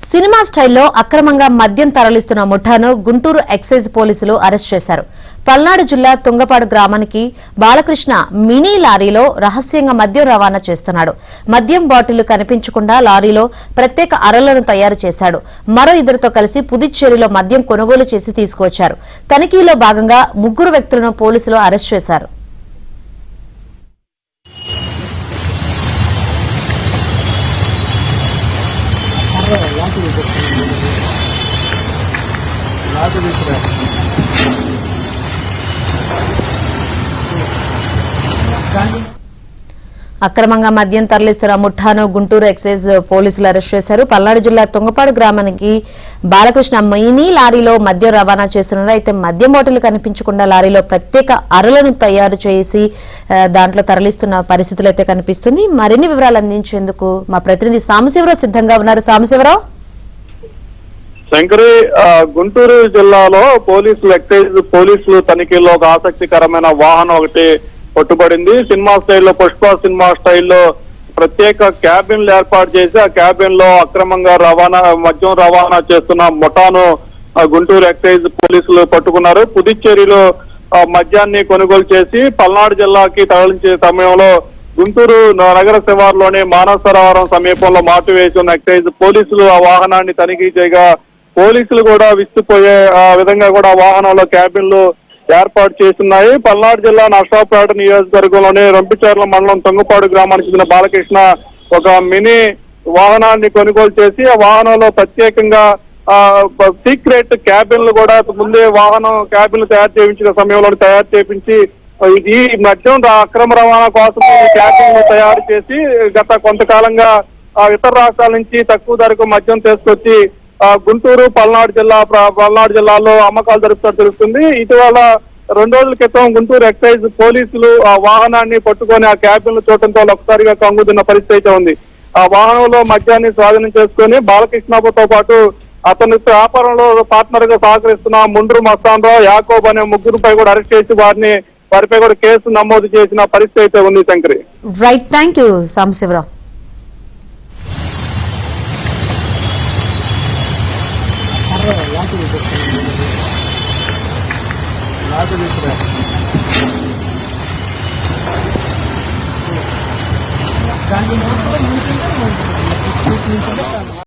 Cinema స్టైల్లో అక్రమంగా మద్యం తరలిస్తున్న ముఠాను గుంటూరు ఎక్సైజ్ పోలీసులు అరెస్ట్ చేశారు. పల్నాడు జిల్లా తుంగపాడు గ్రామానికి బాలకృష్ణ మినీ లారీలో రహస్యంగా మద్యం రవాణా చేస్తున్నాడు. మద్యం బాటిల్ కనిపించకుండా లారీలో ప్రత్యేక అరలను తయారు చేశాడు. మరో ఇద్దరితో కలిసి పుదుచ్చేరిలో మద్యం కొనుగోలు చేసి తీసుకువచ్చారు. తనిఖీలో భాగంగా 3 వ్యక్తులను పోలీసులు అరెస్ట్ చేశారు. అక్రమంగా మద్యం తరలిస్తున్న ముఠాను గుంటూరు ఎక్సైజ్ పోలీసులు అరెస్ట్ చేశారు. పల్నాడు జిల్లా తుంగపాడు గ్రామానికి బాలకృష్ణ మినీ లారీలో మద్యం రవాణా చేస్తున్నారు. అయితే మద్యం బాటిల్ కనిపించకుండా లారీలో ప్రత్యేక అరలను తయారు చేసి దాంట్లో తరలిస్తున్న పరిస్థితులు అయితే కనిపిస్తుంది. మరిన్ని వివరాలు అందించేందుకు మా ప్రతినిధి సాంబశివరావు సిద్ధంగా ఉన్నారు. సాంబశివరావు, శంకరి, గుంటూరు జిల్లాలో ఎక్సైజ్ పోలీసులు తనిఖీల్లో ఒక ఆసక్తికరమైన వాహనం ఒకటి పట్టుబడింది. సినిమా స్టైల్లో, పుష్ప సినిమా స్టైల్లో ప్రత్యేక క్యాబిన్లు ఏర్పాటు చేసి ఆ క్యాబిన్ లో అక్రమంగా మద్యం రవాణా చేస్తున్న ముఠాను గుంటూరు ఎక్సైజ్ పోలీసులు పట్టుకున్నారు. పుదుచ్చేరిలో మద్యాన్ని కొనుగోలు చేసి పల్నాడు జిల్లాకి తరలించే సమయంలో గుంటూరు నగర శివారులోని మానవ సరోవరం సమీపంలో మాటు వేసి ఉన్న ఎక్సైజ్ పోలీసులు ఆ వాహనాన్ని తనిఖీ చేయగా పోలీసులు కూడా విస్తుపోయే విధంగా కూడా వాహనంలో క్యాబిన్లు ఏర్పాటు చేస్తున్నాయి. పల్నాడు జిల్లా నర్సాపేట నియోజకవర్గంలోని రంపిచర్ల మండలం తుంగపాడు గ్రామానికి చెందిన బాలకృష్ణ ఒక మినీ వాహనాన్ని కొనుగోలు చేసి ఆ వాహనంలో ప్రత్యేకంగా సీక్రెట్ క్యాబిన్లు కూడా ముందే వాహనం క్యాబిన్లు తయారు చేయించిన సమయంలో తయారు చేయించి ఈ మద్యం అక్రమ రవాణా కోసం క్యాబిన్లు తయారు చేసి గత కొంతకాలంగా ఇతర రాష్ట్రాల నుంచి తక్కువ ధరకు మద్యం తీసుకొచ్చి గుంటూరు పల్నాడు జిల్లాలో అమ్మకాలు జరుగుతుంది. ఇటీవల 2 రోజుల క్రితం గుంటూరు ఎక్సైజ్ పోలీసులు ఆ వాహనాన్ని పట్టుకొని ఆ క్యాబిన్లు చూడటంతో ఒక్కసారిగా కంగుతున్న పరిస్థితి అయితే ఉంది. ఆ వాహనంలో మద్యాన్ని స్వాధీనం చేసుకుని బాలకృష్ణతో పాటు అతని వ్యాపారంలో పార్ట్నర్ గా సహకరిస్తున్న ముండ్రు మస్తాన్రావు, యాకోబ్ అనే 3 కూడా అరెస్ట్ చేసి వారిపై కూడా కేసు నమోదు చేసిన పరిస్థితి అయితే ఉంది. Shankari, right, thank you Sambasivarao.